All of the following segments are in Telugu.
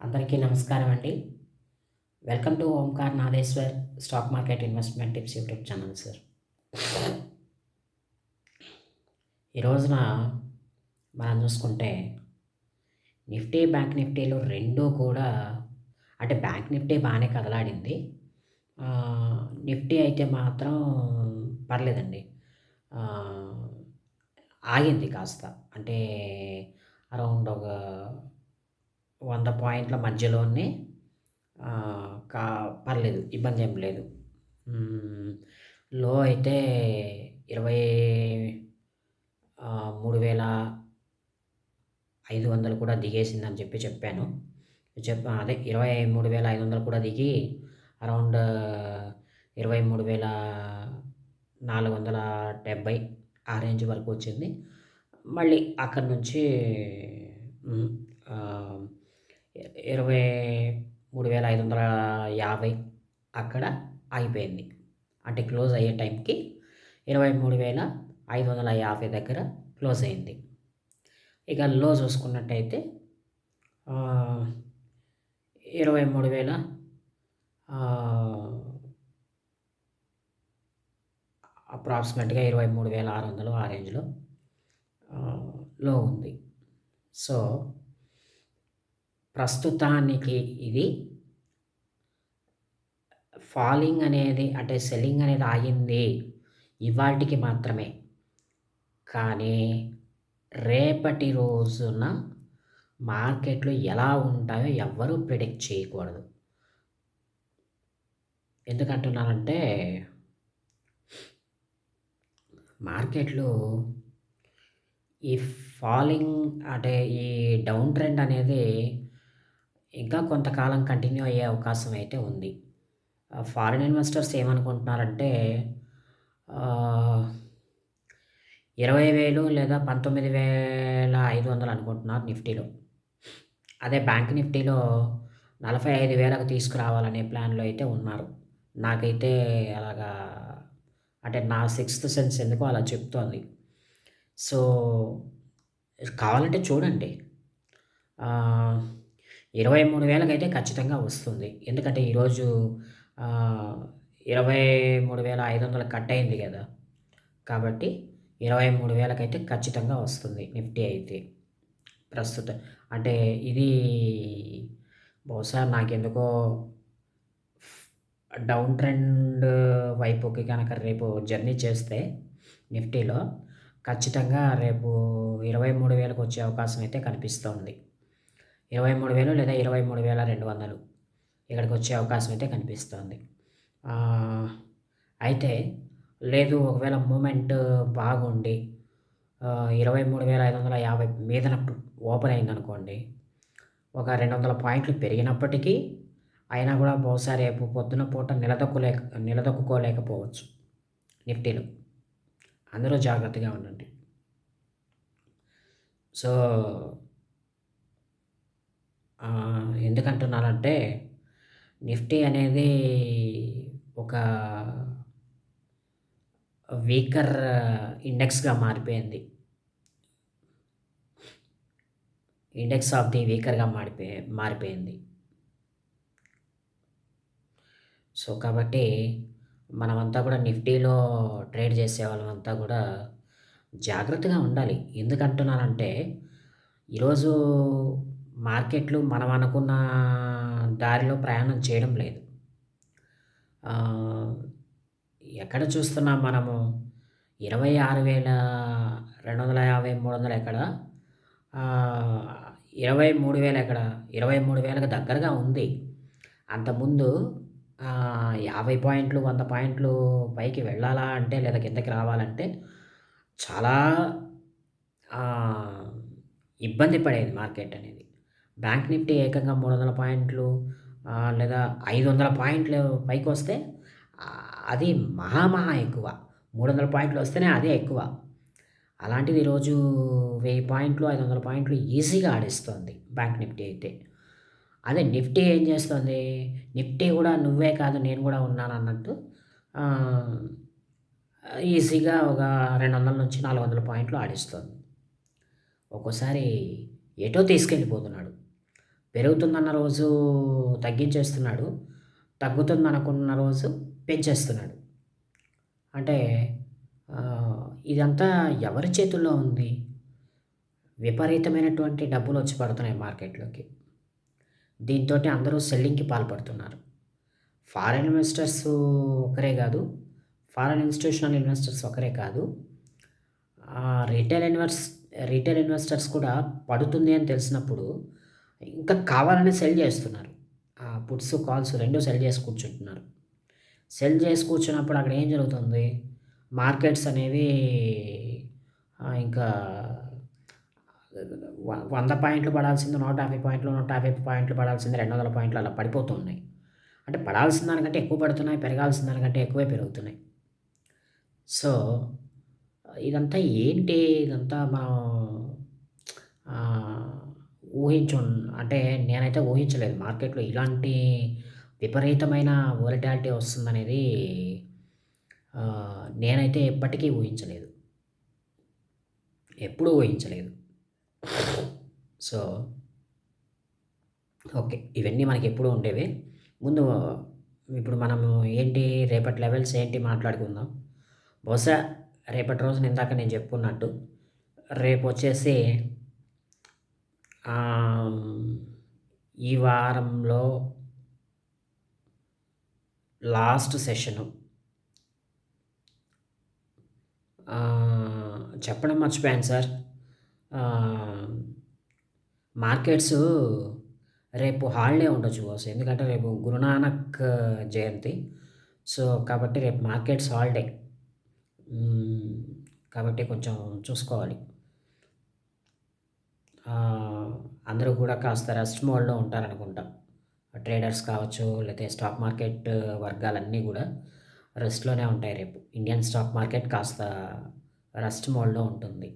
అందరికీ నమస్కారం అండి. Welcome to Omkar Nageshwar stock market investment tips YouTube channel sir. ఈ రోజున మనం చూసుకుంటే నిఫ్టీ, బ్యాంక్ నిఫ్టీలు 2 కూడా అంటే బ్యాంక్ నిఫ్టీ బాగానే కదలాడింది. నిఫ్టీ అయితే మాత్రం పర్లేదండి. ఆహ్, ఆగింది కాస్త. అంటే అరౌండ్ ఒక 100 పాయింట్ల మధ్యలోనే కా పర్లేదు. ఇబ్బందేం లేదు. హ్మ్. లో అయితే 20 33,500 కూడా దిగేసిందని చెప్పాను. అదే 23,500 కూడా దిగి అరౌండ్ 23,470 ఆ రేంజ్ వరకు వచ్చింది. మళ్ళీ అక్కడి నుంచి హ్మ్. ఆహ్, 23,550 అక్కడ ఆగిపోయింది. అంటే క్లోజ్ అయ్యే టైంకి 23,550 దగ్గర క్లోజ్ అయింది. ఇక లో చూసుకున్నట్టయితే 23,000 అప్రాక్సిమేట్‌గా 23,600 ఆ రేంజ్‌లో లో ఉంది. సో, ప్రస్తుతానికి ఇది ఫాలింగ్ అనేది అంటే సెల్లింగ్ అనేది ఆగింది ఇవాల్టికి మాత్రమే. కానీ రేపటి రోజున మార్కెట్లు ఎలా ఉంటాయో ఎవ్వరూ ప్రిడిక్ట్ చేయకూడదు. ఎందుకంటున్నానంటే మార్కెట్లు ఈ ఫాలింగ్ అంటే ఈ డౌన్ ట్రెండ్ అనేది ఇంకా కొంతకాలం కంటిన్యూ అయ్యే అవకాశం అయితే ఉంది. ఫారిన్ ఇన్వెస్టర్స్ ఏమనుకుంటున్నారంటే ఆహ్, 20,000 లేదా 19,500 అనుకుంటున్నారు నిఫ్టీలో. అదే బ్యాంక్ నిఫ్టీలో 45,000కి తీసుకురావాలనే ప్లాన్‌లో అయితే ఉన్నారు. నాకైతే అలాగా అంటే నా సిక్స్త్ సెన్స్ ఎందుకో అలా చెప్తోంది. సో, కావాలంటే చూడండి. ఆహ్, 23,000కైతే ఖచ్చితంగా వస్తుంది. ఎందుకంటే ఈరోజు ఆహ్, 23,500 కట్ అయింది గదా! కాబట్టి 23,000కైతే ఖచ్చితంగా వస్తుంది నిఫ్టీ అయితే. ప్రస్తుతం అంటే ఇది బహుశా నాకెందుకో డౌన్ ట్రెండ్ వైపుకి గనక రేపు జర్నీ చేస్తే నిఫ్టీలో ఖచ్చితంగా రేపు 23,000కి వచ్చే అవకాశం అయితే కనిపిస్తోంది. 23,000 లేదా 23,200 ఇక్కడికి వచ్చే అవకాశం అయితే కనిపిస్తోంది. అయితే లేదు ఒకవేళ మూవ్‌మెంట్ బాగుండి 23,550 మీదన ఓపెన్ అయిందనుకోండి. ఒక 200 పాయింట్లు పెరిగినప్పటికీ అయినా కూడా బహుశా రేపు పొద్దున పూట నిలదొక్కుకోలేకపోవచ్చు నిఫ్టీలో. అందరూ జాగ్రత్తగా ఉండండి. సో, ఎందుకంటున్నానంటే నిఫ్టీ అనేది ఒక వీకర్ ఇండెక్స్‌గా మారిపోయింది. ఇండెక్స్ ఆఫ్ ది వీకర్‌గా మారిపోయింది. సో, కాబట్టి మనమంతా కూడా నిఫ్టీలో ట్రేడ్ చేసేవాళ్ళమంతా కూడా జాగ్రత్తగా ఉండాలి. ఎందుకంటున్నానంటే ఈరోజు మార్కెట్లు మనం అనుకున్న దారిలో ప్రయాణం చేయడం లేదు. ఆహ్, ఎక్కడ చూస్తున్నాం మనము 26,250, 300 ఎక్కడ? ఆహ్, 23,000 ఎక్కడ? 23,000కి దగ్గరగా ఉంది. అంతకుముందు 50 పాయింట్లు, 100 పాయింట్లు పైకి వెళ్ళాలా అంటే లేదా కిందకి రావాలంటే చాలా ఆహ్, ఇబ్బంది పడేది మార్కెట్ అనేది. బ్యాంక్ నిఫ్టీ ఏకంగా 300 పాయింట్లు లేదా 500 పాయింట్లు పైకొస్తే అది మహా ఎక్కువ. 300 పాయింట్లు వస్తేనే అదే ఎక్కువ. అలాంటిది ఈరోజు 1000 పాయింట్లు, 500 పాయింట్లు ఈజీగా ఆడేస్తోంది బ్యాంక్ నిఫ్టీ అయితే. అదే నిఫ్టీ ఏం చేస్తుంది? నిఫ్టీ కూడా నువ్వే కాదు నేను కూడా ఉన్నానన్నట్టు ఆహ్, ఈజీగా ఒక 200-400 పాయింట్లు ఆడిస్తోంది. ఒక్కోసారి ఎటో తీసుకెళ్ళిపోతున్నాడు. పెరుగుతుందన్న రోజు తగ్గించేస్తున్నాడు. తగ్గుతుందనుకున్న రోజు పెంచేస్తున్నాడు. అంటే ఇదంతా ఎవరి చేతుల్లో ఉంది? విపరీతమైనటువంటి డబ్బులొచ్చి పడుతున్నాయి మార్కెట్‌లోకి. దీంతోటి అందరూ సెల్లింగ్‌కి పాల్పడుతున్నారు. ఫారెన్ ఇన్వెస్టర్స్ ఒక్కరే గాదు. ఫారెన్ ఇన్‌స్టిట్యూషనల్ ఇన్వెస్టర్స్ ఒక్కరే కాదు. రిటైల్ రిటైల్ ఇన్వెస్టర్స్ కూడా పడుతుంది అని తెలిసినప్పుడు ఇంకా కావాలని సెల్ జేస్తున్నారు. పుట్స్, కాల్స్ 2 సెల్ జేసి కూర్చుంటున్నారు. సెల్ జేసి కూర్చున్నప్పుడు అక్కడ ఏం జరుగుతుంది? మార్కెట్స్ అనేవి ఇంకా 100 పాయింట్లు పడాల్సింది 150 పాయింట్లు, 150 పాయింట్లు పడాల్సింది 200 పాయింట్లు అలా పడిపోతూ ఉన్నాయి. అంటే పడాల్సిన దానికంటే ఎక్కువ పడుతున్నాయి. పెరగాల్సిన దానికంటే ఎక్కువే పెరుగుతున్నాయి. సో, ఇదంతా ఏంటి? ఇదంతా మనం ఆహ్, ఊహించున్ అంటే నేనైతే ఊహించలేదు. మార్కెట్‌లో ఇలాంటి విపరీతమైన వోలటాలిటీ వస్తుందనేది నేనైతే ఎప్పటికీ ఊహించలేదు. ఎప్పుడూ ఊహించలేదు. So, okay. ఇవన్నీ మనకెప్పుడూ ఉండేవే. ముందు ఇప్పుడు మనము ఏంటి రేపటి లెవెల్స్ ఏంటి మాట్లాడుకుందాం. బహుశా రేపటి రోజున ఇందాక నేను చెప్పుకున్నట్టు రేపొచ్చేసి ఆహ్, ఈ వారంలో లాస్ట్ సెషను. చెప్పడం మర్చిపోయాను సార్. ఆహ్, మార్కెట్సు రేపు హాలిడే ఉండొచ్చు బహుశా. ఎందుకంటే రేపు గురునానక్ జయంతి. సో, కాబట్టి రేపు మార్కెట్స్ హాలిడే. హ్మ్. కాబట్టి కొంచెం చూసుకోవాలి. ఆహ్, అందరూ కూడా కాస్త రెస్ట్ మోడ్‌లో ఉంటారనుకుంటా. ట్రేడర్స్ కావచ్చు, లేతే స్టాక్ మార్కెట్ వర్గాలన్నీ గూడా రెస్ట్‌లోనే ఉంటాయి రేపు. ఇండియన్ స్టాక్ మార్కెట్ కాస్త రెస్ట్ మోడ్‌లో ఉంటుంది.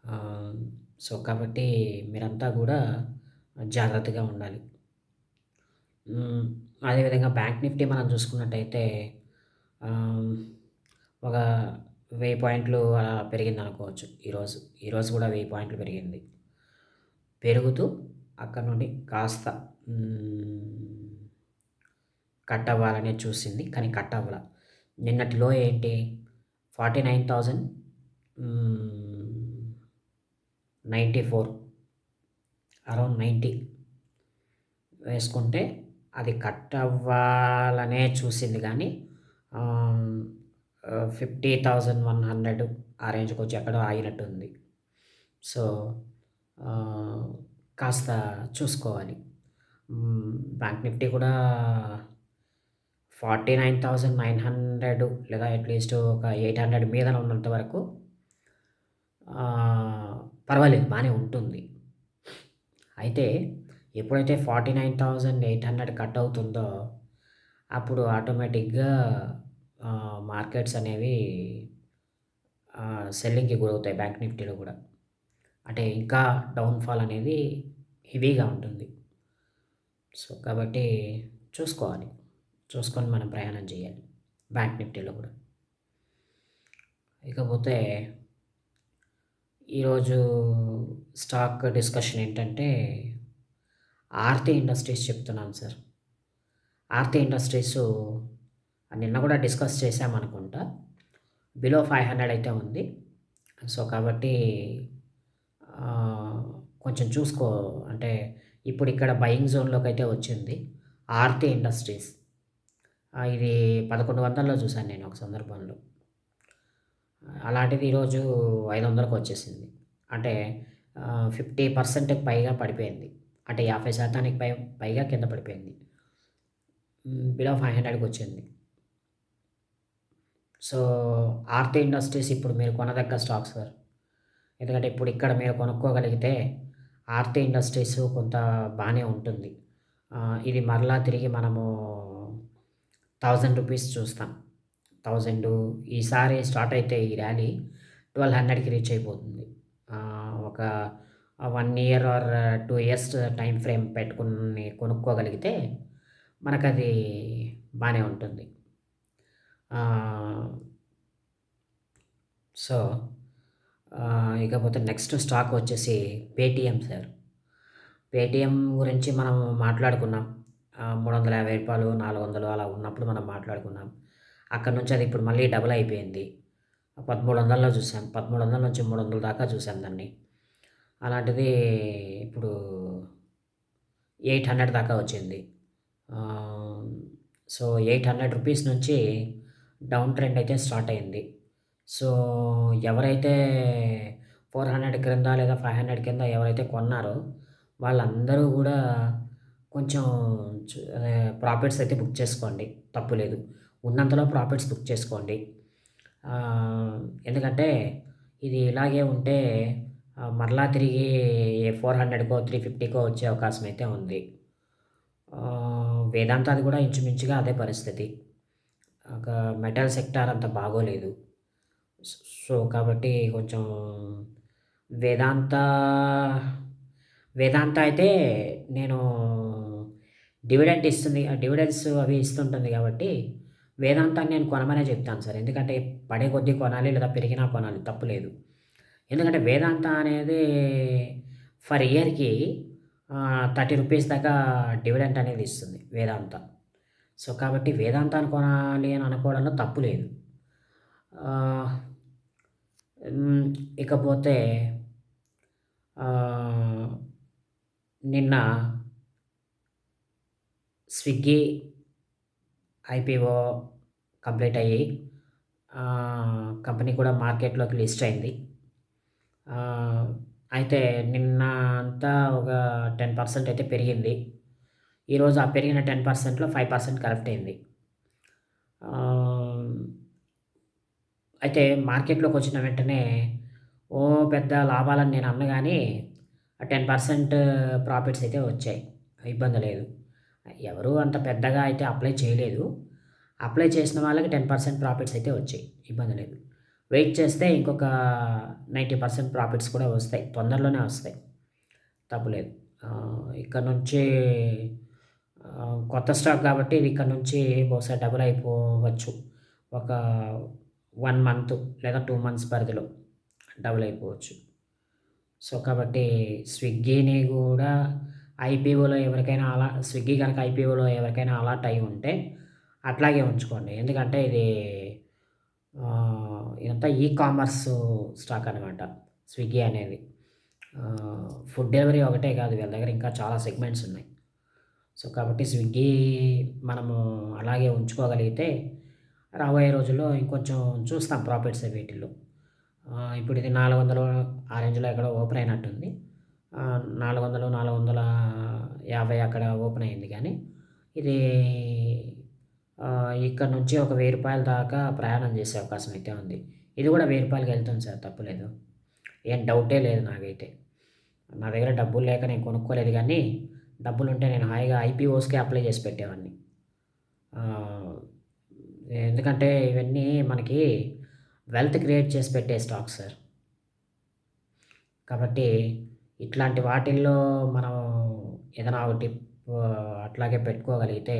ఆహ్, సో, కాబట్టి మీరంతా గూడా జాగ్రత్తగా ఉండాలి. హ్మ్. అదేవిధంగా బ్యాంక్ నిఫ్టీ మనం చూసుకున్నట్టయితే ఆహ్, ఒక 1000 పాయింట్లు అలా పెరిగిందనుకోవచ్చు ఈరోజు. ఈరోజు గూడా 1000 పాయింట్లు పెరిగింది. పెరుగుతూ అక్కడి నుండి కాస్త హ్మ్, కట్ అవ్వాలనే చూసింది. కానీ కట్ అవ్వల. నిన్నటి లో ఏంటి 49,000 హ్మ్, 94 అరౌండ్ 90 వేసుకుంటే అది కట్ అవ్వాలనే చూసింది గానీ ఆహ్, 50,100 ఆ రేంజ్‌కొచ్చి ఎక్కడో ఆగినట్టుంది. సో, ఆహ్, కాస్త చూసుకోవాలి. బ్యాంక్ నిఫ్టీ కూడా 49,900 లేదా అట్‌లీస్ట్ ఒక 800 మీదన ఉన్నంత వరకు పర్వాలేదు బానే ఉంటుంది. అయితే ఎప్పుడైతే 49,800 కట్ అవుతుందో అప్పుడు ఆటోమేటిక్‌గా మార్కెట్స్ అనేవి సెల్లింగ్‌కి గురవుతాయి బ్యాంక్ నిఫ్టీలో గూడా. అంటే ఇంకా డౌన్‌ఫాల్ అనేది హెవీగా ఉంటుంది. సో, కాబట్టి చూసుకోవాలి. చూసుకొని మనం ప్రయాణం చేయాలి. బ్యాంక్ నిఫ్టీలో గూడా. ఇకపోతే ఈరోజు స్టాక్ డిస్కషన్ ఏంటంటే, ఆర్తి ఇండస్ట్రీస్ చెప్తున్నాను సార్. ఆర్తి ఇండస్ట్రీసు నిన్న గూడా డిస్కస్ చేశామనుకుంటా. బిలో 500 అయితే ఉంది. సో, కాబట్టి ఆహ్, కొంచెం చూసుకో అంటే ఇప్పుడిక్కడ బయింగ్ జోన్‌లోకైతే వచ్చింది. ఆర్తి ఇండస్ట్రీస్. ఇది 1100లో చూసాను నేను ఒక సందర్భంలో. అలాంటిది ఈరోజు 500కి వచ్చేసింది. అంటే 50% పైగా పడిపోయింది. అంటే 50% పైగా కింద పడిపోయింది. బిలో 500కి వచ్చింది. సో, ఆర్తి ఇండస్ట్రీస్ ఇప్పుడు మీరు కొనదగ్గ స్టాక్ సార్. ఎందుకంటే ఇప్పుడు ఇక్కడ మీరు కొనుక్కోగలిగితే ఆర్తి ఇండస్ట్రీస్ కొంత బానే ఉంటుంది. ఇది మరలా తిరిగి మనము రూ. 1000 చూస్తాం. 1000 ఈసారి స్టార్ట్ అయితే ఈ ర్యాలీ 1200కి రీచ్ అయిపోతుంది. ఒక 1 year are 2 years time frame పెట్టుకొని కొనుక్కోగలిగితే మనకది బానే ఉంటుంది. ఆహ్, సో, ఇకపోతే నెక్స్ట్ స్టాక్ వచ్చేసి పేటీఎం సార్. పేటీఎం గురించి మనం మాట్లాడుకున్నాం. రూ. 350, 400 అలా ఉన్నప్పుడు మనం మాట్లాడుకున్నాం. అక్కడి నుంచి అది ఇప్పుడు మళ్ళీ డబుల్ అయిపోయింది. 1300లో చూసాం. 1300 నుంచి 300 దాకా చూసాం దాన్ని. అలాంటిది ఇప్పుడు 800 దాకా వచ్చింది. ఆహ్, సో, రూ. 800 నుంచి డౌన్ ట్రెండ్ అయితే స్టార్ట్ అయింది. సో, ఎవరైతే 400 క్రింద లేదా 500 కింద ఎవరైతే కొన్నారో వాళ్ళందరూ గూడా కొంచెం ప్రాఫిట్స్ అయితే బుక్ చేసుకోండి. తప్పు లేదు. ఉన్నంతలో ప్రాఫిట్స్ బుక్ చేసుకోండి. ఎందుకంటే ఇది ఇలాగే ఉంటే మరలా తిరిగి 400కో, 350కో వచ్చే అవకాశం అయితే ఉంది. వేదాంతాది కూడా ఇంచుమించుగా అదే పరిస్థితి. ఒక మెటల్ సెక్టార్ అంత బాగోలేదు. సో, కాబట్టి కొంచెం వేదాంత వేదాంత అయితే నేను డివిడెండ్స్ అవి ఇస్తుంటుంది కాబట్టి వేదాంతాన్ని నేను కొనమనే చెప్తాను సార్. ఎందుకంటే పడే కొద్దీ కొనాలి లేదా పెరిగినా కొనాలి తప్పులేదు. ఎందుకంటే వేదాంత అనేది ఫర్ ఇయర్‌కి రూ. 30 దాకా డివిడెంట్ అనేది ఇస్తుంది వేదాంత. సో, కాబట్టి వేదాంతాన్ని కొనాలి అని అనుకోవడంలో తప్పు లేదు. ఆహ్, ఇకపోతే ఆహ్, నిన్న స్విగ్గీ ఐపీఓ కంప్లీట్ అయ్యి కంపెనీ కూడా మార్కెట్‌లోకి లిస్ట్ అయింది. అయితే నిన్న అంతా ఒక 10% అయితే పెరిగింది. ఈరోజు ఆ పెరిగిన 10%లో 5% కరెక్ట్ అయింది. ఆహ్, అయితే మార్కెట్‌లోకొచ్చిన వెంటనే పెద్ద లాభాలని నేను అనను గానీ, ఆ 10% ప్రాఫిట్స్ అయితే వచ్చాయి. ఇబ్బంది లేదు. ఎవరు అంత పెద్దగా అయితే అప్లై చేయలేదు. అప్లై చేసిన వాళ్ళకి 10% ప్రాఫిట్స్ అయితే వచ్చాయి. ఇబ్బంది లేదు. వెయిట్ చేస్తే ఇంకొక 90% ప్రాఫిట్స్ కూడా వస్తాయి. తొందరలోనే వస్తాయి. తప్పులేదు. ఇక్కడ నుంచి కొత్త స్టాక్ కాబట్టి ఇది ఇక్కడ నుంచి బహుశా డబుల్ అయిపోవచ్చు. ఒక 1 మంత్ లేదా 2 మంత్స్ పరిధిలో డబుల్ అయిపోవచ్చు. సో, కాబట్టి స్విగ్గీని గూడా ఐపీఓలో ఎవరికైనా స్విగ్గీ గనక ఐపీఓలో ఎవరికైనా అలాట్ అయ్యి ఉంటే అట్లాగే ఉంచుకోండి. ఎందుకంటే ఇదంతా ఈ కామర్స్ స్టాక్ అనమాట స్విగ్గీ అనేది. ఫుడ్ డెలివరీ ఒకటే కాదు వీళ్ళ దగ్గర ఇంకా చాలా సెగ్మెంట్స్ ఉన్నాయి. సో, కాబట్టి స్విగ్గీ మనము అలాగే ఉంచుకోగలిగితే రాబోయే రోజుల్లో ఇంకొంచెం చూస్తాం ప్రాఫిట్స్ వీటిల్లో. ఇప్పుడు ఇది 400 ఆ రేంజ్‌లో ఎక్కడో ఓపెన్ అయినట్టుంది. 400, 450 అక్కడ ఓపెన్ అయింది గానీ, ఇది ఇక్కడ నుంచి ఒక రూ. 1000 దాకా ప్రయాణం చేసే అవకాశం అయితే ఉంది. ఇది కూడా రూ. 1000కి వెళ్తుంది సార్ తప్పులేదు. ఏం డౌటే లేదు నాకైతే. నా దగ్గర డబ్బులు లేక నేను కొనుక్కోలేదు గానీ, డబ్బులుంటే నేను హాయిగా ఐపీఓస్‌కే అప్లై చేసి పెట్టేవాడిని. ఆహ్, ఎందుకంటే ఇవన్నీ మనకి వెల్త్ క్రియేట్ చేసి పెట్టే స్టాక్స్ సార్. కాబట్టి ఇట్లాంటి వాటిల్లో మనం ఏదైనా ఒకటి అట్లాగే పెట్టుకోగలిగితే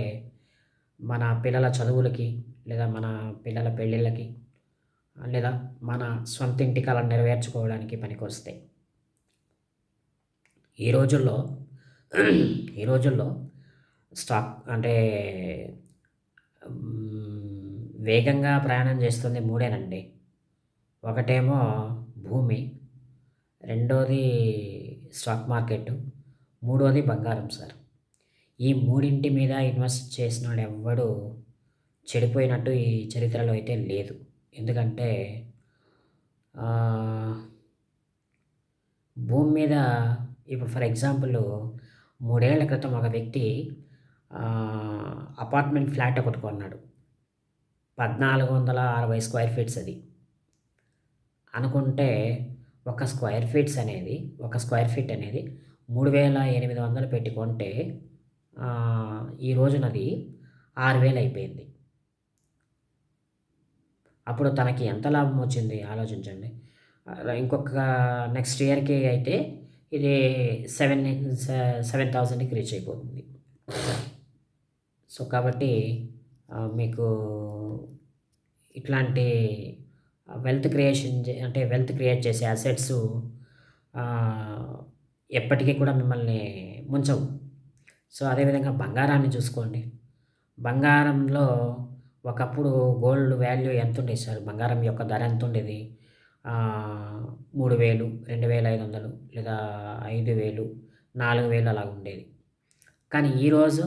మన పిల్లల చదువులకి, లేదా మన పిల్లల పెళ్ళిళ్ళకి, లేదా మన సొంత ఇంటి కలను నెరవేర్చుకోవడానికి పనికొస్తాయి. ఈ రోజుల్లో ఈ రోజుల్లో స్టాక్ అంటే వేగంగా ప్రయాణం చేస్తుంది మూడేనండి. ఒకటేమో భూమి, రెండోది స్టాక్ మార్కెట్టు, మూడోది బంగారం సార్. ఈ మూడింటి మీద ఇన్వెస్ట్ చేసినోడెవ్వడు చెడిపోయినట్టు ఈ చరిత్రలో అయితే లేదు. ఎందుకంటే భూమి మీద ఇప్పుడు ఫర్ ఎగ్జాంపుల్ 3 ఏళ్ల క్రితం ఒక వ్యక్తి అపార్ట్మెంట్ ఫ్లాట్ ఒకటి కొన్నాడు. 1460 స్క్వేర్ ఫీట్స్ అది. అనుకుంటే ఒక స్క్వేర్ ఫీట్ అనేది 3800 పెట్టి కొంటే ఈ రోజునది 6000 అయిపోయింది. అప్పుడు తనకి ఎంత లాభం వచ్చింది ఆలోచించండి. ఇంకొక నెక్స్ట్ ఇయర్‌కి అయితే ఇది 7,000కి రీచ్ అయిపోతుంది. సో, కాబట్టి మీకు ఇట్లాంటి వెల్త్ క్రియేట్ చేసే అసెట్సు ఎప్పటికీ కూడా మిమ్మల్ని ముంచవు. సో, అదేవిధంగా బంగారాన్ని చూసుకోండి. బంగారంలో ఒకప్పుడు గోల్డ్ వాల్యూ ఎంతుండేది సార్? బంగారం యొక్క ధర ఎంతుండేది? 3000, 2500 లేదా 5000, 4000 అలాగుండేది. కానీ ఈరోజు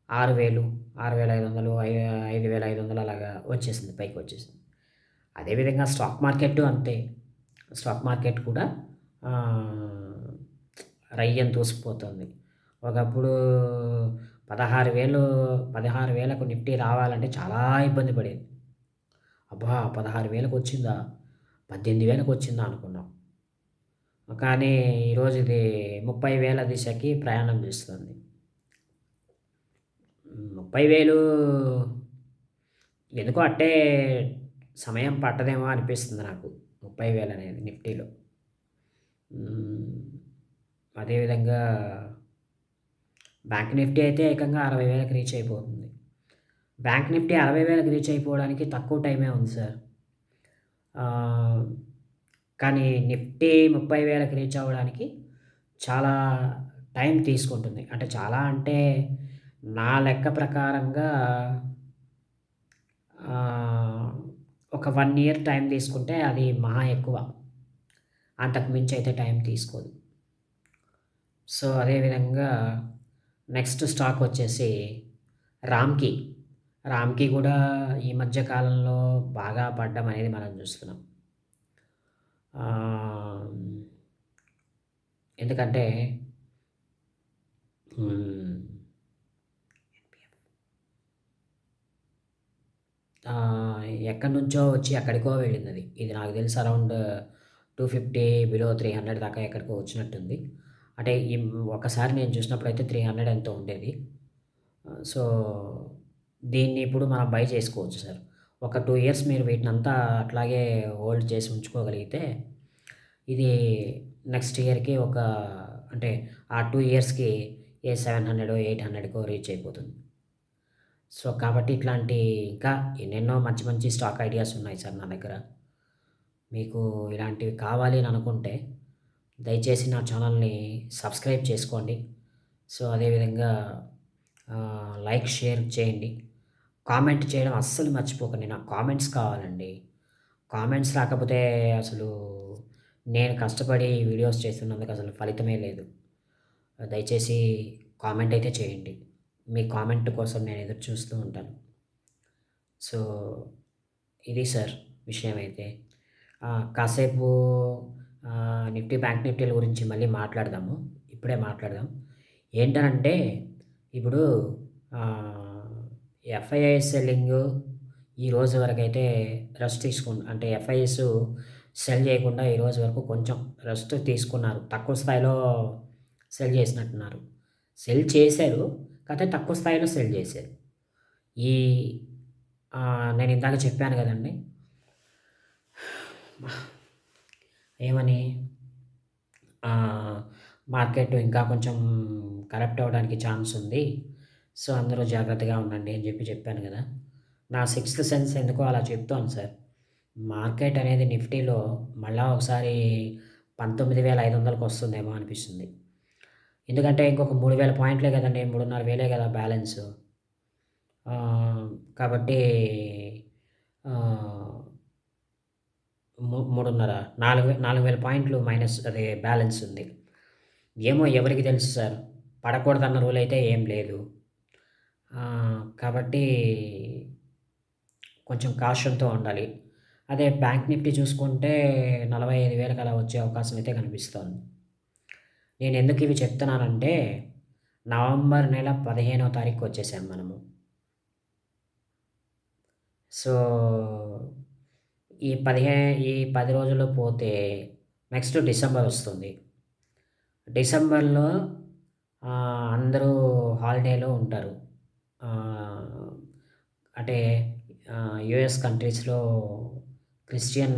6000, 6500, 5500 అలాగా వచ్చేసింది. పైకొచ్చేసింది. అదేవిధంగా స్టాక్ మార్కెట్టు అంతే. స్టాక్ మార్కెట్ కూడా ఆహ్, రయ్యని దూసుకుపోతుంది. ఒకప్పుడు 16,000 16,000కు నిఫ్టీ రావాలంటే చాలా ఇబ్బంది పడేది. అబ్బా! 16,000కి వచ్చిందా? 18,000కి వచ్చిందా అనుకున్నాం. కానీ ఈరోజు ఇది 30,000 దిశకి ప్రయాణం చేస్తుంది. 30,000 ఎందుకో అట్టే సమయం పట్టదేమో అనిపిస్తుంది నాకు. 30,000 అనేది నిఫ్టీలో. హ్మ్. అదేవిధంగా బ్యాంక్ నిఫ్టీ అయితే ఏకంగా 60,000కి రీచ్ అయిపోతుంది. బ్యాంక్ నిఫ్టీ 60,000కి రీచ్ అయిపోవడానికి తక్కువ టైమే ఉంది సార్. ఆహ్, కానీ నిఫ్టీ 30,000కి రీచ్ అవ్వడానికి చాలా టైం తీసుకుంటుంది. అంటే చాలా అంటే నా లెక్క ప్రకారంగా ఆహ్, ఒక 1 ఇయర్ టైం తీసుకుంటే అది మహా ఎక్కువ. అంతకు మించి అయితే టైం తీసుకోదు. సో, అదే విధంగా నెక్స్ట్ స్టాక్ వచ్చేసి రామ్‌కి. రామ్‌కి గూడా ఈ మధ్య కాలంలో బాగా పడ్డం అనేది మనం చూస్తున్నాం. ఆహ్, ఎందుకంటే హ్మ్. ఎక్కడి నుంచో వచ్చి ఎక్కడికో వెళ్ళిందది. ఇది నాకు తెలిసి అరౌండ్ 250 బిలో 300 దాకా ఎక్కడికో వచ్చినట్టుంది. అంటే ఒకసారి నేను చూసినప్పుడైతే 300 ఎంతో ఉండేది. సో, దీన్ని ఇప్పుడు మనం బై చేసుకోవచ్చు సార్. ఒక 2 ఇయర్స్ మీరు వీటినంతా అట్లాగే హోల్డ్ చేసి ఉంచుకోగలిగితే, ఇది నెక్స్ట్ ఇయర్‌కి అంటే ఆ 2 ఇయర్స్‌కి ఏ 700, 800కో రీచ్ అయిపోతుంది. సో, కాబట్టి ఇట్లాంటి ఇంకా ఎన్నెన్నో మంచి మంచి స్టాక్ ఐడియాస్ ఉన్నాయి సార్ నా దగ్గర. మీకు ఇలాంటివి కావాలి అని అనుకుంటే, దయచేసి నా ఛానల్‌ని సబ్స్క్రైబ్ చేసుకోండి. సో, అదేవిధంగా లైక్, షేర్ చేయండి. కామెంట్ చేయడం అస్సలు మర్చిపోకండి. నాకు కామెంట్స్ కావాలండి. కామెంట్స్ రాకపోతే అసలు నేను కష్టపడి వీడియోస్ చేస్తున్నందుకు అసలు ఫలితమే లేదు. దయచేసి కామెంట్ అయితే చేయండి. మీ కామెంట్ కోసం నేను ఎదురు చూస్తూ ఉంటాను. సో, ఇది సార్ విషయమైతే. కాసేపు నిఫ్టీ, బ్యాంక్ నిఫ్టీల గురించి మళ్ళీ మాట్లాడదాము. ఇప్పుడే మాట్లాడదాం. ఏంటనంటే ఇప్పుడు ఆహ్, ఎఫ్ఐఐ సెల్లింగు ఈ రోజు వరకైతే రెస్ట్ అంటే ఎఫ్ఐఎస్ సెల్ చేయకుండా ఈ రోజు వరకు కొంచెం రెస్ట్ తీసుకున్నారు. తక్కువ స్థాయిలో సెల్ చేసినట్టున్నారు. సెల్ చేశారు. కాకపోతే తక్కువ స్థాయిలో సెల్ చేశారు. ఈ నేను ఇందాక చెప్పాను గదండీ! ఏమని? ఆహ్, మార్కెట్ ఇంకా కొంచెం కరెక్ట్ అవ్వడానికి ఛాన్స్ ఉంది. సో, అందరూ జాగ్రత్తగా ఉండండి అని చెప్పాను గదా! నా సిక్స్త్ సెన్స్ ఎందుకో అలా చెప్తోంది సార్. మార్కెట్ అనేది నిఫ్టీలో మళ్ళా ఒకసారి 19,500కి వస్తుందేమో అనిపిస్తుంది. ఎందుకంటే ఇంకొక 3,000 పాయింట్లే గదండీ! 3,500 గదా బ్యాలెన్సు. కాబట్టి ఆహ్, 3:30 4,000 పాయింట్లు మైనస్ అదే బ్యాలెన్స్ ఉంది. ఏమో ఎవరికి తెలుసు సార్. పడకూడదన్న రూల్ అయితే ఏం లేదు. కాబట్టి కొంచెం కాషన్‌తో ఉండాలి. అదే బ్యాంక్ నిఫ్టీ చూసుకుంటే 45,000కి అలా వచ్చే అవకాశం అయితే కనిపిస్తోంది. నేనెందుకు ఇవి చెప్తున్నానంటే, నవంబర్ నెల 15వ తారీఖుకి వచ్చేసాం మనము. సో, ఈ 10 రోజులు పోతే నెక్స్ట్ డిసెంబర్ వస్తుంది. డిసెంబర్‌లో అందరూ హాలిడేలో ఉంటారు. ఆహ్, అంటే యూఎస్ కంట్రీస్‌లో క్రిస్టియన్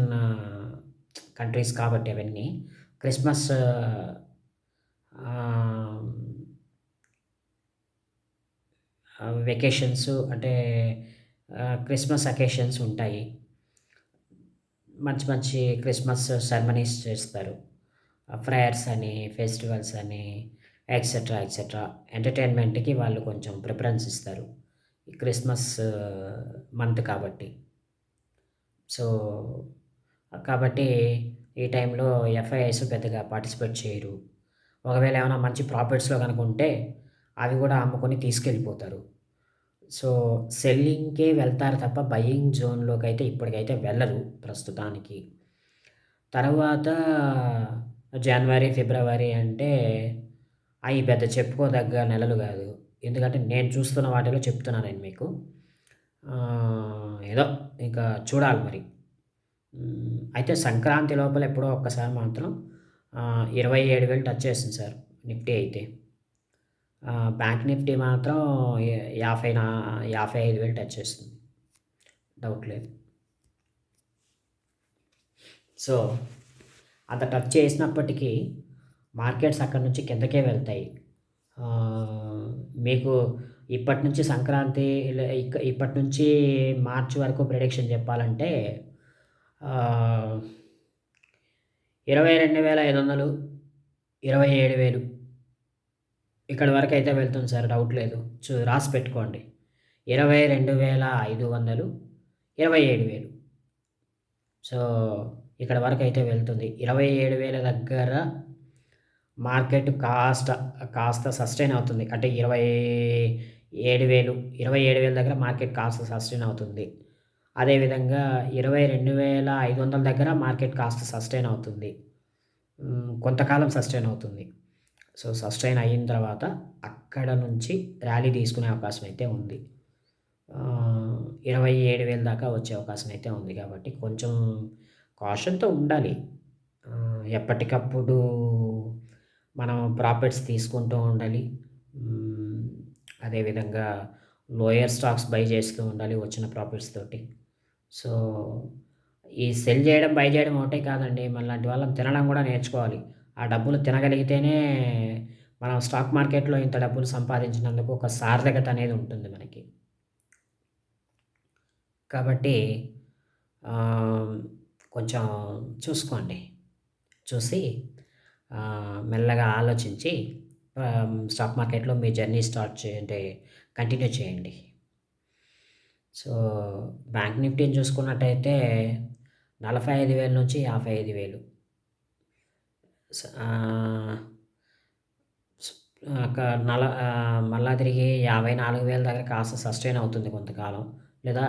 కంట్రీస్ కాబట్టి అవన్నీ. క్రిస్మస్ ఆహ్, వెకేషన్స్ అంటే క్రిస్మస్ అకేషన్స్ ఉంటాయి. మంచి మంచి క్రిస్మస్ సెరమనీస్ చేస్తారు. ప్రేయర్స్ అని, ఫెస్టివల్స్ అని ఎక్సెట్రా, ఎక్సెట్రా. ఎంటర్‌టైన్‌మెంట్‌కి వాళ్ళు కొంచెం ప్రిఫరెన్స్ ఇస్తారు. ఈ క్రిస్మస్ మంత్ కాబట్టి. సో, కాబట్టి ఈ టైంలో ఎఫ్ఐఐస్ పెద్దగా పార్టిసిపేట్ చేయరు. ఒకవేళ ఏమైనా మంచి ప్రాఫిట్స్‌లో గనుక ఉంటే అవి గూడా అమ్ముకొని తీసుకెళ్ళిపోతారు. సో, సెల్లింగ్‌కే వెళ్తారు తప్ప బయింగ్ జోన్‌లోకైతే ఇప్పటికైతే వెళ్ళరు ప్రస్తుతానికి. తర్వాత జనవరి, ఫిబ్రవరి అంటే అయి పెద్ద చెప్పుకోదగ్గ నెలలు గాదు. ఎందుకంటే నేను చూస్తున్న వాటిలో చెప్తున్నా నేను మీకు. ఏదో ఇంకా చూడాలి మరి. అయితే సంక్రాంతి లోపల ఎప్పుడో ఒక్కసారి మాత్రం 27,000 టచ్ చేసింది సార్ నిఫ్టీ అయితే. బ్యాంక్ నిఫ్టీ మాత్రం ఎ 50 నా 55,000 టచ్ చేస్తుంది. డౌట్ లేదు. సో, అంత టచ్ చేసినప్పటికీ మార్కెట్స్ అక్కడి నుంచి కిందకే వెళ్తాయి. మీకు ఇప్పటి నుంచి సంక్రాంతి ఇప్పటి నుంచి మార్చ్ వరకు ప్రిడిక్షన్ చెప్పాలంటే ఆహ్, 22,500, 27,000 ఇక్కడి వరకైతే వెళ్తుంది సార్ డౌట్ లేదు. రాసి పెట్టుకోండి. 22,500, 27,000 సో, ఇక్కడ వరకైతే వెళ్తుంది. 27,000 దగ్గర మార్కెట్ కాస్త సస్టైన్ అవుతుంది. అంటే 27,000, 27,000 దగ్గర మార్కెట్ కాస్త సస్టైన్ అవుతుంది. అదేవిధంగా 22,500 దగ్గర మార్కెట్ కాస్త సస్టైన్ అవుతుంది. కొంతకాలం సస్టైన్ అవుతుంది. సో, సస్టైన్ అయిన తర్వాత అక్కడ నుంచి ర్యాలీ తీసుకునే అవకాశం అయితే ఉంది. 27,000 దాకా వచ్చే అవకాశం అయితే ఉంది కాబట్టి కొంచెం కాషన్‌తో ఉండాలి. ఎప్పటికప్పుడు మనం ప్రాఫిట్స్ తీసుకుంటూ ఉండాలి. హ్మ్. అదేవిధంగా లోయర్ స్టాక్స్ బై చేస్తూ ఉండాలి వచ్చిన ప్రాఫిట్స్ తోటి. సో, ఈ సెల్ చేయడం, బై చేయడం ఒకటే కాదండి. మనలాంటి వాళ్ళం తినడం కూడా నేర్చుకోవాలి. ఆ డబ్బులు తినగలిగితేనే మనం స్టాక్ మార్కెట్‌లో ఇంత డబ్బులు సంపాదించినందుకు ఒక సార్థకత అనేది ఉంటుంది మనకి. కాబట్టి ఆహ్, కొంచెం చూసుకోండి. చూసి మెల్లగా ఆలోచించి స్టాక్ మార్కెట్‌లో మీ జర్నీ అంటే కంటిన్యూ చేయండి. సో, బ్యాంక్ నిఫ్టీని చూసుకున్నట్టయితే 45,000 నుంచి 55,000 స ఆహ్, స్ ఒక మళ్ళా తిరిగి 54,000 దగ్గర కాస్త సస్టైన్ అవుతుంది కొంతకాలం. లేదా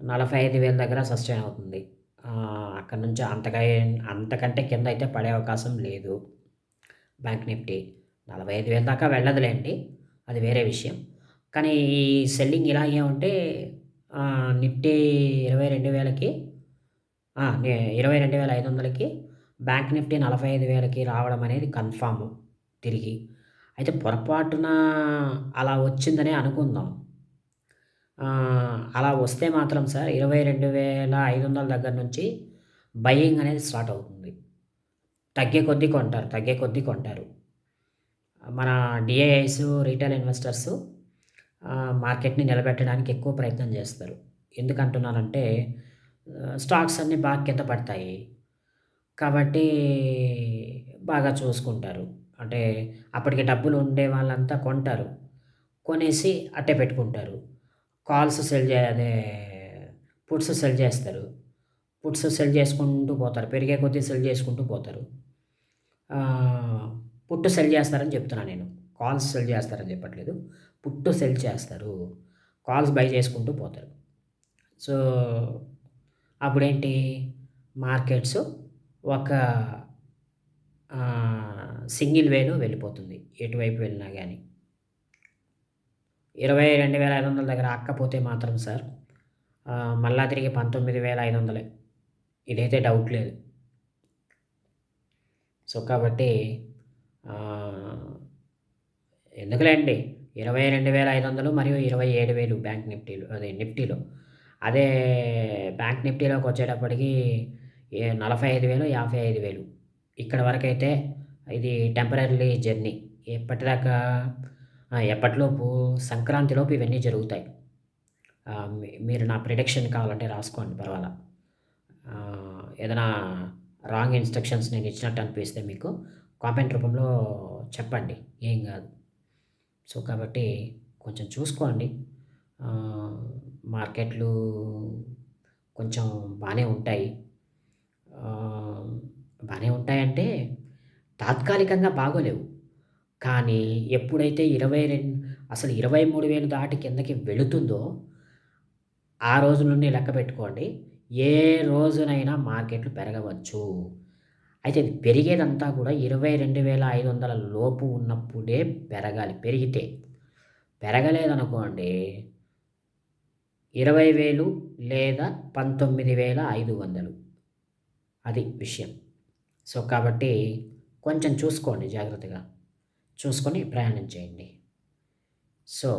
45,000 దగ్గర సస్టైన్ అవుతుంది. అక్కడి నుంచి అంతకంటే కిందయితే పడే అవకాశం లేదు. బ్యాంక్ నిఫ్టీ 45,000 దాకా వెళ్ళదులెండి. అది వేరే విషయం. కానీ ఈ సెల్లింగ్ ఇలాగే ఉంటే నిఫ్టీ 22,000కి ఆ! 22,500కి బ్యాంక్ నిఫ్టీ 45,000కి రావడం అనేది కన్ఫర్మ్ తిరిగి. అయితే పొరపాటున అలా వచ్చిందనే అనుకుందాం. అలా వస్తే మాత్రం సార్ 22,500 దగ్గర నుంచి బయింగ్ అనేది స్టార్ట్ అవుతుంది. తగ్గే కొద్దీ కొంటారు. తగ్గే కొద్దీ కొంటారు. మన డీఐఐస్, రిటైల్ ఇన్వెస్టర్స్ మార్కెట్‌ని నిలబెట్టడానికి ఎక్కువ ప్రయత్నం చేస్తారు. ఎందుకంటున్నానంటే స్టాక్స్ అన్నీ బాగా కింద పడతాయి. కాబట్టి బాగా చూసుకుంటారు. అంటే అప్పటికి డబ్బులు ఉండే వాళ్ళంతా కొంటారు. కొనేసి అట్టే పెట్టుకుంటారు. కాల్స్ సెల్ జే అదే పుట్స్ సెల్ చేస్తారు. పుట్స్ సెల్ చేసుకుంటూ పోతారు. పెరిగే కొద్దీ సెల్ చేసుకుంటూ పోతారు. ఆహ్, పుట్టు సెల్ చేస్తారని చెప్తున్నా నేను. కాల్స్ సెల్ చేస్తారని చెప్పట్లేదు. పుట్టు సెల్ చేస్తారు. కాల్స్ బై చేసుకుంటూ పోతారు. సో, అప్పుడేంటి మార్కెట్స్ ఒక సింగిల్ వేలో వెళ్ళిపోతుంది. ఎటువైపు వెళ్ళినా గాని. 22,500 దగ్గర ఆక్కపోతే మాత్రం సార్ మళ్ళా తిరిగి 19,500 ఇదైతే డౌట్ లేదు. సో, కాబట్టి ఆహ్, ఎందుకులేండి 22,500 మరియు 27,000 బ్యాంక్ నిఫ్టీలో అదే నిఫ్టీలో. అదే బ్యాంక్ నిఫ్టీలోకొచ్చేటప్పటికి 45,000, 55,000 ఇక్కడ వరకైతే ఇది టెంపరరీ జర్నీ. ఎప్పటిదాకా ఎప్పటిలోపు సంక్రాంతిలోపు ఇవన్నీ జరుగుతాయి. మీరు నా ప్రిడిక్షన్ కావాలంటే రాసుకోండి పర్వాలా. ఏదైనా రాంగ్ ఇన్‌స్ట్రక్షన్స్ నేను ఇచ్చినట్టు అనిపిస్తే మీకు కామెంట్ రూపంలో చెప్పండి. ఏం గాదు. సో, కాబట్టి కొంచెం చూసుకోండి. ఆహ్, మార్కెట్లు కొంచెం బానే ఉంటాయి. ఆహ్, బానే ఉంటాయంటే తాత్కాలికంగా బాగోలేవు. కానీ ఎప్పుడైతే 23,000 దాటి కిందకి వెళుతుందో, ఆ రోజు నుండి లెక్కపెట్టుకోండి. ఏ రోజునైనా మార్కెట్లు పెరగవచ్చు. అయితే ఇది పెరిగేదంతా కూడా 22,500 లోపు ఉన్నప్పుడే పెరగాలి. పెరగలేదనుకోండి 20,000 లేదా 19,500 అది విషయం. సో, కాబట్టి కొంచెం చూసుకోండి జాగ్రత్తగా. చూసుకొని ప్రయాణం చేయండి. సో,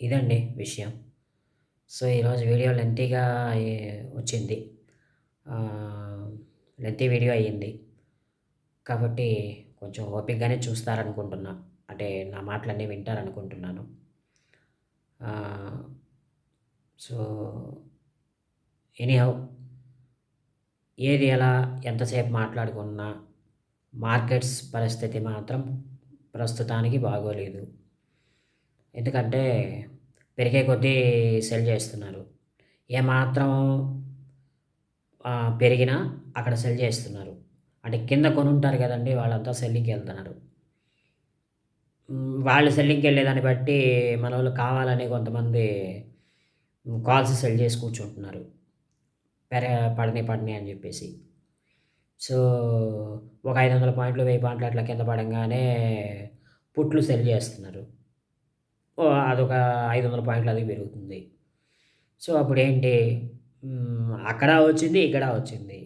ఇదండి విషయం. సో, ఈరోజు వీడియో లెంతీగా వచ్చింది. ఆహ్, లెంతీ వీడియో అయ్యింది. కాబట్టి కొంచెం ఓపికగానే చూస్తారనుకుంటున్నా. అంటే నా మాటలన్నీ వింటారనుకుంటున్నాను. ఆహ్, సో, ఎనీహౌ ఏది ఎలా ఎంతసేపు మాట్లాడుకున్నా మార్కెట్స్ పరిస్థితి మాత్రం ప్రస్తుతానికి బాగోలేదు. ఎందుకంటే పెరిగే కొద్దీ సెల్ చేస్తున్నారు. ఏమాత్రం పెరిగినా అక్కడ సెల్ చేస్తున్నారు. అంటే కింద కొనుంటారు గదండీ! వాళ్ళంతా సెల్లింగ్‌కెళ్తున్నారు. వాళ్ళు సెల్లింగ్‌కెళ్ళేదాన్ని బట్టి మనోళ్ళు కావాలని కొంతమంది కాల్స్ సెల్ చేసి కూర్చుంటున్నారు. పెర పడని అని జెప్పేసి. సో, ఒక 500 పాయింట్లు, 1000 పాయింట్లు అట్లా కింద పడంగానే పుట్లు సెల్ జేస్తున్నారు. అదొక 500 పాయింట్లు అది పెరుగుతుంది. సో, అప్పుడేంటి అక్కడ వచ్చింది, ఇక్కడ వచ్చింది.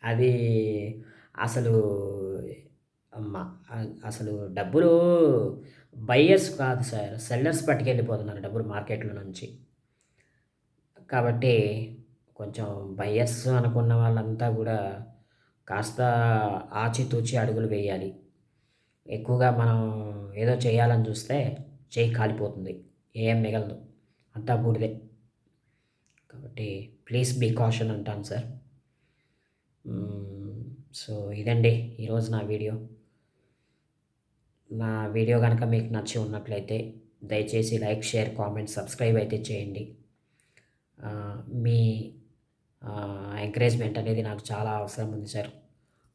అది అసలు అమ్మ అసలు డబ్బులు బయ్యర్స్ కాదు సార్. సెల్లర్స్ పట్టుకెళ్ళిపోతున్నారు డబ్బులు మార్కెట్‌లో నుంచి. కాబట్టి కొంచెం బయ్యర్స్ అనుకున్న వాళ్ళంతా గూడా కాస్త ఆచితూచి అడుగులు వేయాలి. ఎక్కువగా మనం ఏదో చేయాలని చూస్తే చెయ్యి కాలిపోతుంది. ఏం మిగలదు. అంతా బూడిదే. కాబట్టి ప్లీజ్ బీ కాషన్ అంటాను సార్. సో, ఇదండి ఈరోజు నా వీడియో. నా వీడియో గనక మీకు నచ్చి ఉన్నట్లయితే దయచేసి లైక్, షేర్, కామెంట్, సబ్స్క్రైబ్ అయితే చేయండి. మీ ఎంకరేజ్‌మెంట్ అనేది నాకు చాలా అవసరం ఉంది సార్.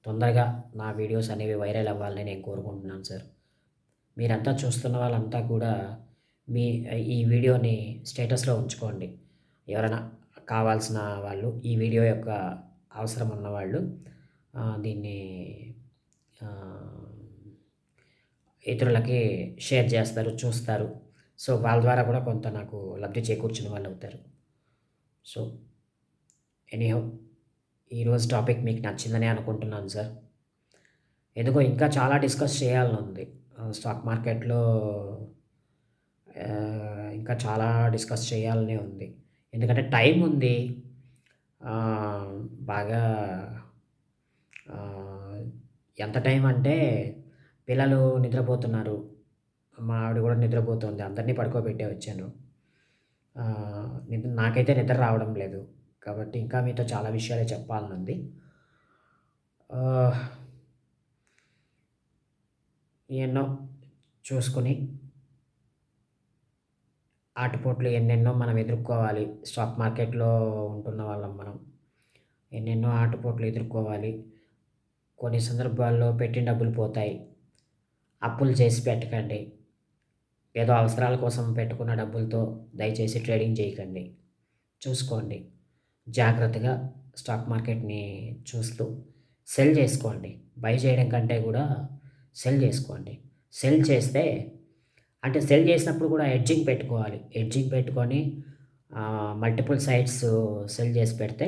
తొందరగా నా వీడియోస్ అనేవి వైరల్ అవ్వాలని నేను కోరుకుంటున్నాను సార్. మీరంతా చూస్తున్న వాళ్ళంతా కూడా మీ ఈ వీడియోని స్టేటస్‌లో ఉంచుకోండి. ఎవరైనా కావాల్సిన వాళ్ళు ఈ వీడియో యొక్క అవసరం ఉన్నవాళ్ళు దీన్ని ఆహ్, ఇతరులకి షేర్ చేస్తారు, చూస్తారు. సో, వాళ్ళ ద్వారా కూడా కొంత నాకు లబ్ధి చేకూర్చిన వాళ్ళవుతారు. సో, ఎనీహౌ ఈరోజు టాపిక్ మీకు నచ్చిందనే అనుకుంటున్నాను సార్. ఎందుకో ఇంకా చాలా డిస్కస్ చేయాలనుంది. స్టాక్ మార్కెట్‌లో ఇంకా చాలా డిస్కస్ చేయాలనే ఉంది. ఎందుకంటే టైముంది. ఆహ్, బాగా ఆహ్, ఎంత టైమంటే పిల్లలు నిద్రపోతున్నారు. మా ఆవిడ గూడా నిద్రపోతుంది. అందరిని పడుకోబెట్టే వచ్చాను. నాకైతే నిద్ర రావడం లేదు. కాబట్టి ఇంకా మీతో చాలా విషయాలే చెప్పాలనుంది. ఆహ్, ఎన్నో చూసుకొని ఆటుపోట్లు ఎన్నెన్నో మనం ఎదుర్కోవాలి. స్టాక్ మార్కెట్‌లో ఉంటున్న వాళ్ళం మనం. ఎన్నెన్నో ఆటుపోట్లు ఎదుర్కోవాలి. కొన్ని సందర్భాల్లో పెట్టిన డబ్బులు పోతాయి. అప్పులు చేసి పెట్టకండి. ఏదో అవసరాల కోసం పెట్టుకున్న డబ్బులతో దయచేసి ట్రేడింగ్ చేయకండి. చూసుకోండి. జాగ్రత్తగా స్టాక్ మార్కెట్‌ని చూస్తూ సెల్ చేసుకోండి. బై చేయడం కంటే కూడా సెల్ చేసుకోండి. సెల్ చేస్తే అంటే సెల్ చేసినప్పుడు కూడా ఎడ్జింగ్ పెట్టుకోవాలి. ఎడ్జింగ్ పెట్టుకొని మల్టిపుల్ సైట్స్ సెల్ చేసి పెడితే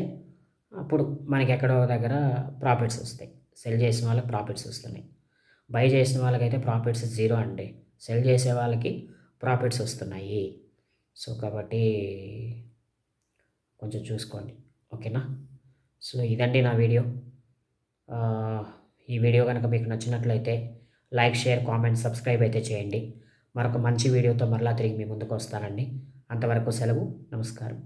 అప్పుడు మనకెక్కడో దగ్గర ప్రాఫిట్స్ ఒస్తాయి. సెల్ చేసిన వాళ్ళకి ప్రాఫిట్స్ ఒస్తున్నాయి. బై చేసిన వాళ్ళకైతే ప్రాఫిట్స్ 0 అండి. సెల్ చేసే వాళ్ళకి ప్రాఫిట్స్ ఒస్తున్నాయి. సో, కాబట్టి కొంచెం చూసుకోండి. ఓకేనా? సో, ఇదండి నా వీడియో. ఆహ్, ఈ వీడియో గనక మీకు నచ్చినట్లయితే లైక్, షేర్, కామెంట్, సబ్స్క్రైబ్ అయితే చేయండి. మరొక మంచి వీడియోతో మరలా తిరిగి మీ ముందుకొస్తానండి. అంతవరకు సెలవు. నమస్కారం.